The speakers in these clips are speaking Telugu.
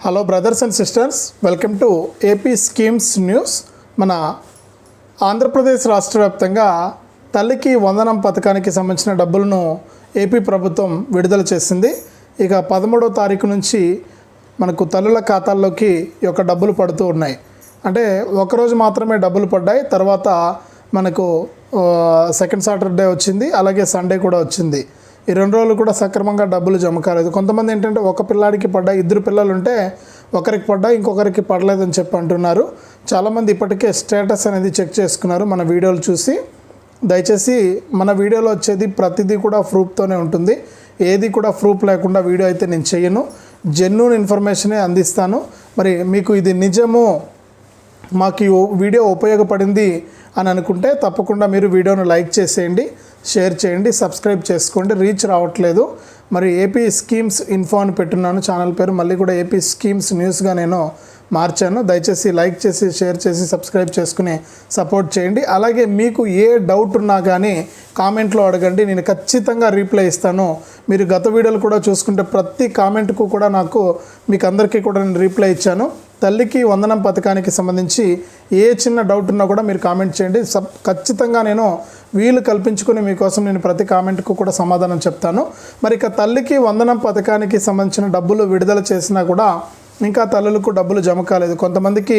Hello brothers and sisters, welcome to AP schemes news. మన ఆంధ్రప్రదేశ్ రాష్ట్ర వ్యాప్తంగా తల్లికి వందనం పథకానికి సంబంధించిన డబ్బులను ఏపీ ప్రభుత్వం విడుదల చేసింది. ఇక 13వ తారీఖు నుంచి మనకు తల్లుల ఖాతాల్లోకి ఈ యొక్క డబ్బులు పడుతూ ఉన్నాయి. అంటే ఒకరోజు మాత్రమే డబ్బులు పడ్డాయి. తర్వాత మనకు సెకండ్ సాటర్డే వచ్చింది, అలాగే సండే కూడా వచ్చింది. ఈ 2 రోజులు కూడా సక్రమంగా డబ్బులు జమ కాలేదు. కొంతమంది ఏంటంటే ఒక పిల్లాడికి పడ్డాయి, 2 పిల్లలు ఉంటే ఒకరికి పడ్డాయి, ఇంకొకరికి పడలేదని చెప్పి అంటున్నారు. చాలామంది ఇప్పటికే స్టేటస్ అనేది చెక్ చేసుకున్నారు మన వీడియోలు చూసి. దయచేసి మన వీడియోలో వచ్చేది ప్రతిదీ కూడా ప్రూఫ్తోనే ఉంటుంది. ఏది కూడా ప్రూఫ్ లేకుండా వీడియో అయితే నేను చేయను. జెన్యూన్ ఇన్ఫర్మేషనే అందిస్తాను. మరి మీకు ఇది నిజము, మాకు ఈ వీడియో ఉపయోగపడింది అని అనుకుంటే తప్పకుండా మీరు వీడియోను లైక్ చేసేయండి, షేర్ చేయండి, సబ్స్క్రైబ్ చేసుకోండి. రీచ్ రావట్లేదు. మరి ఏపీ స్కీమ్స్ ఇన్ఫో అని పెట్టున్నాను ఛానల్ పేరు, మళ్ళీ కూడా ఏపీ స్కీమ్స్ న్యూస్గా నేను మార్చాను. దయచేసి లైక్ చేసి, షేర్ చేసి, సబ్స్క్రైబ్ చేసుకుని సపోర్ట్ చేయండి. అలాగే మీకు ఏ డౌట్ ఉన్నా కానీ కామెంట్లో అడగండి, నేను ఖచ్చితంగా రీప్లై ఇస్తాను. మీరు గత వీడియోలు కూడా చూసుకుంటే ప్రతి కామెంట్కు కూడా మీకు అందరికీ కూడా నేను రీప్లై ఇచ్చాను. తల్లికి వందనం పథకానికి సంబంధించి ఏ చిన్న డౌట్ ఉన్నా కూడా మీరు కామెంట్ చేయండి. ఖచ్చితంగా నేను వీలు కల్పించుకుని మీకోసం నేను ప్రతి కామెంట్కు కూడా సమాధానం చెప్తాను. మరి ఇక తల్లికి వందనం పథకానికి సంబంధించిన డబ్బులు విడుదల చేసినా కూడా ఇంకా తల్లులకు డబ్బులు జమ కాలేదు. కొంతమందికి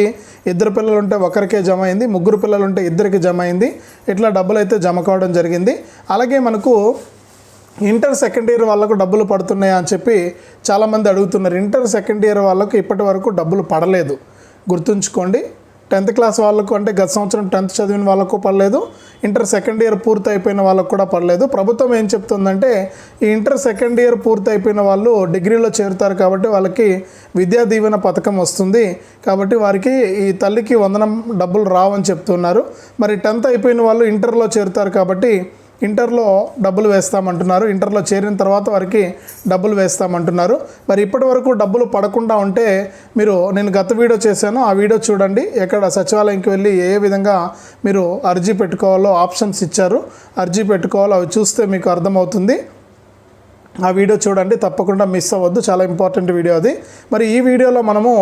2 పిల్లలు ఉంటే ఒకరికే జమ అయింది, 3 పిల్లలు ఉంటే 2కి జమ అయింది. ఇట్లా డబ్బులు అయితే జమ కావడం జరిగింది. అలాగే మనకు ఇంటర్ సెకండ్ ఇయర్ వాళ్ళకు డబ్బులు పడుతున్నాయా అని చెప్పి చాలామంది అడుగుతున్నారు. ఇంటర్ సెకండ్ ఇయర్ వాళ్ళకు ఇప్పటి వరకు డబ్బులు పడలేదు, గుర్తుంచుకోండి. 10th క్లాస్ వాళ్ళకు, అంటే గత సంవత్సరం 10th చదివిన వాళ్ళకు పడలేదు, ఇంటర్ సెకండ్ ఇయర్ పూర్తి అయిపోయిన వాళ్ళకు కూడా పడలేదు. ప్రభుత్వం ఏం చెప్తుందంటే ఈ ఇంటర్ సెకండ్ ఇయర్ పూర్తి అయిపోయిన వాళ్ళు డిగ్రీలో చేరుతారు కాబట్టి వాళ్ళకి విద్యా దీవెన పథకం వస్తుంది. కాబట్టి వారికి ఈ తల్లికి వందనం డబ్బులు రావని చెప్తున్నారు. మరి 10th అయిపోయిన వాళ్ళు ఇంటర్లో చేరుతారు కాబట్టి ఇంటర్లో డబ్బులు వేస్తామంటున్నారు. ఇంటర్లో చేరిన తర్వాత వారికి డబ్బులు వేస్తామంటున్నారు. మరి ఇప్పటి వరకు డబ్బులు పడకుండా ఉంటే నేను గత వీడియో చేశాను, ఆ వీడియో చూడండి. ఎక్కడ సచివాలయంకి వెళ్ళి ఏ విధంగా మీరు అర్జీ పెట్టుకోవాలో ఆప్షన్స్ ఇచ్చారు, అర్జీ పెట్టుకోవాలో అవి చూస్తే మీకు అర్థమవుతుంది. ఆ వీడియో చూడండి, తప్పకుండా మిస్ అవ్వద్దు, చాలా ఇంపార్టెంట్ వీడియో అది. మరి ఈ వీడియోలో మనము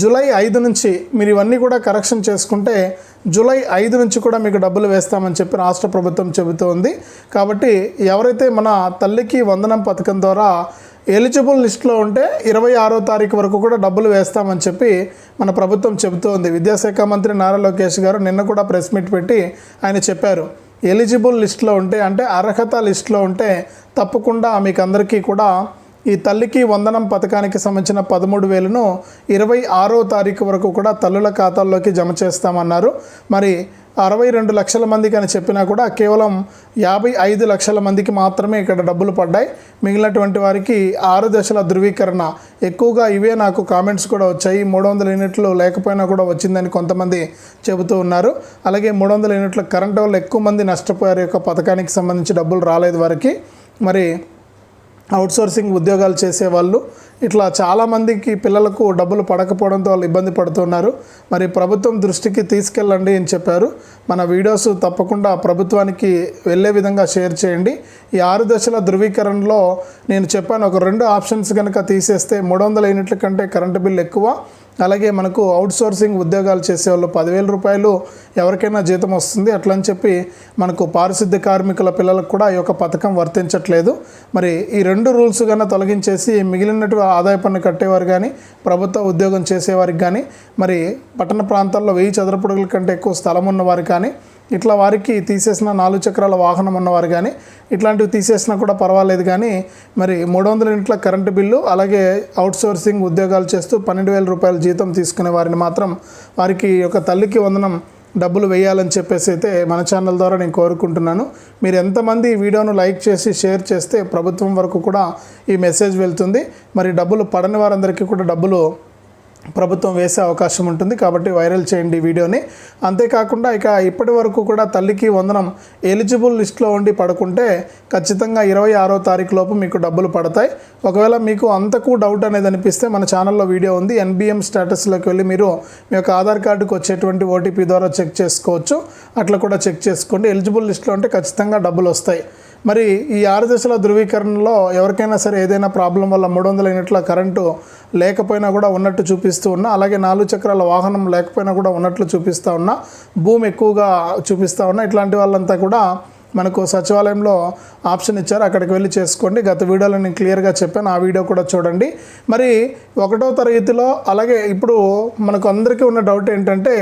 జూలై 5 నుంచి మీరు ఇవన్నీ కూడా కరెక్షన్ చేసుకుంటే జూలై 5 నుంచి కూడా మీకు డబ్బులు వేస్తామని చెప్పి రాష్ట్ర ప్రభుత్వం చెబుతోంది. కాబట్టి ఎవరైతే మన తల్లికి వందనం పథకం ద్వారా ఎలిజిబుల్ లిస్ట్లో ఉంటే 26వ తారీఖు వరకు కూడా డబ్బులు వేస్తామని చెప్పి మన ప్రభుత్వం చెబుతోంది. విద్యాశాఖ మంత్రి నారా లోకేష్ గారు నిన్న కూడా ప్రెస్ మీట్ పెట్టి ఆయన చెప్పారు, ఎలిజిబుల్ లిస్ట్లో ఉంటే, అంటే అర్హత లిస్ట్లో ఉంటే తప్పకుండా మీకు అందరికీ కూడా ఈ తల్లికి వందనం పథకానికి సంబంధించిన 13,000ను 26వ తారీఖు వరకు కూడా తల్లుల ఖాతాల్లోకి జమ చేస్తామన్నారు. మరి 62 లక్షల మందికి అని చెప్పినా కూడా కేవలం 55 లక్షల మందికి మాత్రమే ఇక్కడ డబ్బులు పడ్డాయి. మిగిలినటువంటి వారికి 6 దశల ధృవీకరణ, ఎక్కువగా ఇవే నాకు కామెంట్స్ కూడా వచ్చాయి. 300 యూనిట్లు లేకపోయినా కూడా వచ్చిందని కొంతమంది చెబుతూ ఉన్నారు. అలాగే 300 యూనిట్ల కరెంటు వల్ల ఎక్కువ మంది నష్టపోయారు. యొక్క పథకానికి సంబంధించి డబ్బులు రాలేదు వారికి. మరి అవుట్సోర్సింగ్ ఉద్యోగాలు చేసేవాళ్ళు, ఇట్లా చాలామందికి పిల్లలకు డబ్బులు పడకపోవడంతో వాళ్ళు ఇబ్బంది పడుతున్నారు. మరి ప్రభుత్వం దృష్టికి తీసుకెళ్ళండి అని చెప్పారు. మన వీడియోస్ తప్పకుండా ప్రభుత్వానికి వెళ్ళే విధంగా షేర్ చేయండి. ఈ 6 దశల ధృవీకరణలో నేను చెప్పాను, ఒక 2 ఆప్షన్స్ కనుక తీసేస్తే 300 యూనిట్ల కంటే కరెంటు బిల్ ఎక్కువ. అలాగే మనకు అవుట్సోర్సింగ్ ఉద్యోగాలు చేసేవాళ్ళు 10,000 రూపాయలు ఎవరికైనా జీతం వస్తుంది. అట్లా అని చెప్పి మనకు పారిశుద్ధ్య కార్మికుల పిల్లలకు కూడా ఈ యొక్క పథకం వర్తించట్లేదు. మరి ఈ 2 రూల్స్ కన్నా తొలగించేసి మిగిలినటువంటి ఆదాయ పన్ను కట్టేవారు కానీ, ప్రభుత్వ ఉద్యోగం చేసేవారికి కానీ, మరి పట్టణ ప్రాంతాల్లో 1000 చదరపు అడుగుల కంటే ఎక్కువ స్థలం ఉన్నవారు కానీ, ఇట్లా వారికి తీసేసిన 4 చక్రాల వాహనం ఉన్నవారు కానీ, ఇట్లాంటివి తీసేసినా కూడా పర్వాలేదు. కానీ మరి 300 యూనిట్ల కరెంటు బిల్లు, అలాగే అవుట్సోర్సింగ్ ఉద్యోగాలు చేస్తూ 12,000 రూపాయల జీతం తీసుకునే వారిని మాత్రం వారికి ఒక తల్లికి వందనం డబ్బులు వేయాలని చెప్పేసి అయితే మన ఛానల్ ద్వారా నేను కోరుకుంటున్నాను. మీరు ఎంతమంది ఈ వీడియోను లైక్ చేసి షేర్ చేస్తే ప్రభుత్వం వరకు కూడా ఈ మెసేజ్ వెళ్తుంది. మరి డబ్బులు పడని వారందరికీ కూడా డబ్బులు ప్రభుత్వం వేసే అవకాశం ఉంటుంది. కాబట్టి వైరల్ చేయండి వీడియోని. అంతేకాకుండా ఇక ఇప్పటి వరకు కూడా తల్లికి వందనం ఎలిజిబుల్ లిస్ట్లో ఉండి పడుకుంటే ఖచ్చితంగా 26వ తారీఖు లోపు మీకు డబ్బులు పడతాయి. ఒకవేళ మీకు అంతకు డౌట్ అనేది అనిపిస్తే మన ఛానల్లో వీడియో ఉంది, NBM స్టేటస్లోకి వెళ్ళి మీరు మీ యొక్క ఆధార్ కార్డుకు వచ్చేటువంటి OTP ద్వారా చెక్ చేసుకోవచ్చు. అట్లా కూడా చెక్ చేసుకోండి. ఎలిజిబుల్ లిస్ట్లో ఉంటే ఖచ్చితంగా డబ్బులు వస్తాయి. మరి ఈ 6 దశల ధృవీకరణలో ఎవరికైనా సరే ఏదైనా ప్రాబ్లం వల్ల 300 యూనిట్ల కరెంటు లేకపోయినా కూడా ఉన్నట్టు చూపిస్తూ ఉన్నా, అలాగే 4 చక్రాల వాహనం లేకపోయినా కూడా ఉన్నట్లు చూపిస్తూ ఉన్నా, భూమి ఎక్కువగా చూపిస్తూ ఉన్నా, ఇట్లాంటి వాళ్ళంతా కూడా మనకు సచివాలయంలో ఆప్షన్ ఇచ్చారు, అక్కడికి వెళ్ళి చేసుకోండి. గత వీడియోలో నేను క్లియర్గా చెప్పాను, ఆ వీడియో కూడా చూడండి. మరి 1వ తరగతిలో అలాగే ఇప్పుడు మనకు అందరికీ ఉన్న డౌట్ ఏంటంటే,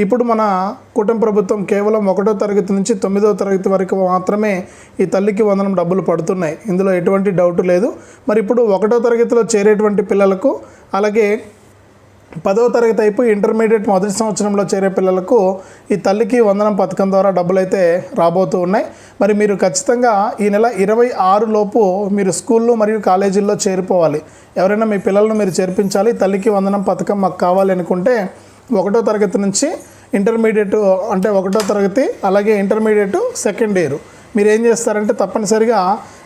ఇప్పుడు మన కూటమి ప్రభుత్వం కేవలం 1వ తరగతి నుంచి 9వ తరగతి వరకు మాత్రమే ఈ తల్లికి వందనం డబ్బులు పడుతున్నాయి. ఇందులో ఎటువంటి డౌట్ లేదు. మరి ఇప్పుడు 1వ తరగతిలో చేరేటువంటి పిల్లలకు, అలాగే 10వ తరగతి అయిపోయి ఇంటర్మీడియట్ మొదటి సంవత్సరంలో చేరే పిల్లలకు ఈ తల్లికి వందనం పథకం ద్వారా డబ్బులు అయితే రాబోతూ ఉన్నాయి. మరి మీరు ఖచ్చితంగా ఈ నెల 26 లోపు మీరు స్కూళ్ళు మరియు కాలేజీల్లో చేరిపోవాలి. ఎవరైనా మీ పిల్లలను మీరు చేర్పించాలి, తల్లికి వందనం పథకం మాకు కావాలి అనుకుంటే 1వ తరగతి నుంచి ఇంటర్మీడియట్ అంటే 1వ తరగతి అలాగే ఇంటర్మీడియట్ సెకండ్ ఇయర్ మీరు ఏం చేస్తారంటే తప్పనిసరిగా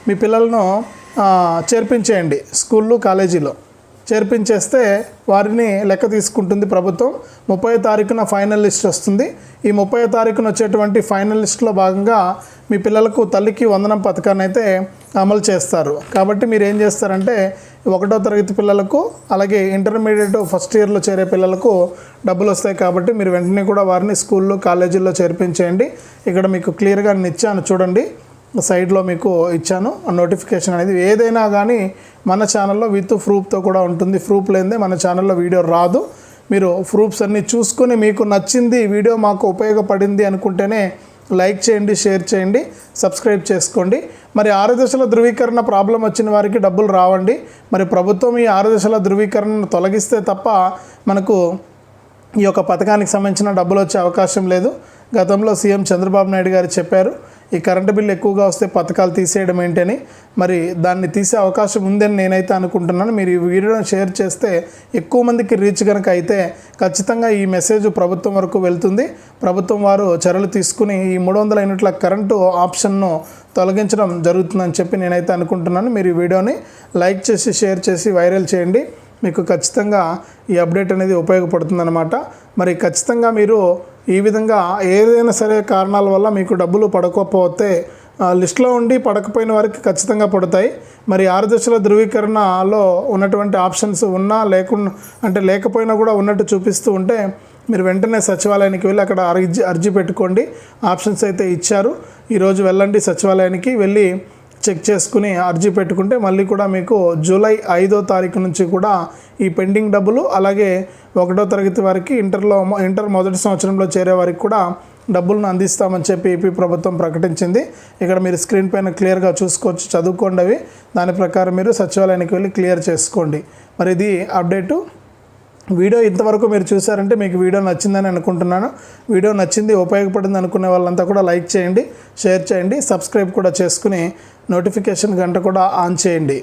మీ పిల్లలను చేర్పించేయండి. స్కూళ్ళు కాలేజీలో చేర్పించేస్తే వారిని లెక్క తీసుకుంటుంది ప్రభుత్వం. 30వ తారీఖున ఫైనల్ లిస్ట్ వస్తుంది. ఈ 30వ తారీఖున వచ్చేటువంటి ఫైనల్ లిస్ట్లో భాగంగా మీ పిల్లలకు తల్లికి వందనం పథకాన్ని అయితే అమలు చేస్తారు. కాబట్టి మీరు ఏం చేస్తారంటే 1వ తరగతి పిల్లలకు అలాగే ఇంటర్మీడియట్ ఫస్ట్ ఇయర్లో చేరే పిల్లలకు డబ్బులు వస్తాయి. కాబట్టి మీరు వెంటనే కూడా వారిని స్కూల్లో కాలేజీల్లో చేర్పించేయండి. ఇక్కడ మీకు క్లియర్గా నేను ఇచ్చాను చూడండి, సైడ్లో మీకు ఇచ్చాను ఆ నోటిఫికేషన్ అనేది. ఏదైనా కానీ మన ఛానల్లో విత్ ప్రూఫ్తో కూడా ఉంటుంది. ప్రూఫ్ లేనిదే మన ఛానల్లో వీడియో రాదు. మీరు ప్రూఫ్స్ అన్నీ చూసుకొని మీకు నచ్చింది వీడియో మాకు ఉపయోగపడింది అనుకుంటేనే లైక్ చేయండి, షేర్ చేయండి, సబ్స్క్రైబ్ చేసుకోండి. మరి 6 దశల ధృవీకరణ ప్రాబ్లం వచ్చిన వారికి డబ్బులు రావండి. మరి ప్రభుత్వం ఈ 6 దశల ధృవీకరణను తొలగిస్తే తప్ప మనకు ఈ యొక్క పథకానికి సంబంధించిన డబ్బులు వచ్చే అవకాశం లేదు. గతంలో సీఎం చంద్రబాబు నాయుడు గారు చెప్పారు, ఈ కరెంటు బిల్లు ఎక్కువగా వస్తే పథకాలు తీసేయడం ఏంటని. మరి దాన్ని తీసే అవకాశం ఉందని నేనైతే అనుకుంటున్నాను. మీరు ఈ వీడియోని షేర్ చేస్తే ఎక్కువ మందికి రీచ్ కనుక అయితే ఖచ్చితంగా ఈ మెసేజ్ ప్రభుత్వం వరకు వెళ్తుంది. ప్రభుత్వం వారు చర్యలు తీసుకుని ఈ 300 యూనిట్ల కరెంటు ఆప్షన్ను తొలగించడం జరుగుతుందని చెప్పి నేనైతే అనుకుంటున్నాను. మీరు ఈ వీడియోని లైక్ చేసి షేర్ చేసి వైరల్ చేయండి. మీకు ఖచ్చితంగా ఈ అప్డేట్ అనేది ఉపయోగపడుతుందన్నమాట. మరి ఖచ్చితంగా మీరు ఈ విధంగా ఏదైనా సరే కారణాల వల్ల మీకు డబ్బులు పడకపోతే లిస్టులో ఉండి పడకపోయిన వారికి ఖచ్చితంగా పడతాయి. మరి 6 దశల ధృవీకరణలో ఉన్నటువంటి ఆప్షన్స్ ఉన్నా లేకపోయినా కూడా ఉన్నట్టు చూపిస్తూ ఉంటే మీరు వెంటనే సచివాలయానికి వెళ్ళి అక్కడ అర్జీ పెట్టుకోండి. ఆప్షన్స్ అయితే ఇచ్చారు. ఈరోజు వెళ్ళండి సచివాలయానికి, వెళ్ళి చెక్ చేసుకుని అర్జీ పెట్టుకుంటే మళ్ళీ కూడా మీకు జూలై 5వ తారీఖు నుంచి కూడా ఈ పెండింగ్ డబ్బులు, అలాగే 1వ తరగతి వారికి ఇంటర్ మొదటి సంవత్సరంలో చేరే వారికి కూడా డబ్బులను అందిస్తామని చెప్పి ఏపీ ప్రభుత్వం ప్రకటించింది. ఇక్కడ మీరు స్క్రీన్ పైన క్లియర్గా చూసుకోవచ్చు, చదువుకోండి అవి. దాని ప్రకారం మీరు సచివాలయానికి వెళ్ళి క్లియర్ చేసుకోండి. మరి ఇది అప్డేటు. వీడియో ఇంతవరకు మీరు చూసారంటే మీకు వీడియో నచ్చిందని అనుకుంటున్నాను. వీడియో నచ్చింది, ఉపయోగపడింది అనుకునే వాళ్ళంతా కూడా లైక్ చేయండి, షేర్ చేయండి, సబ్స్క్రైబ్ కూడా చేసుకుని నోటిఫికేషన్ గంట కూడా ఆన్ చేయండి.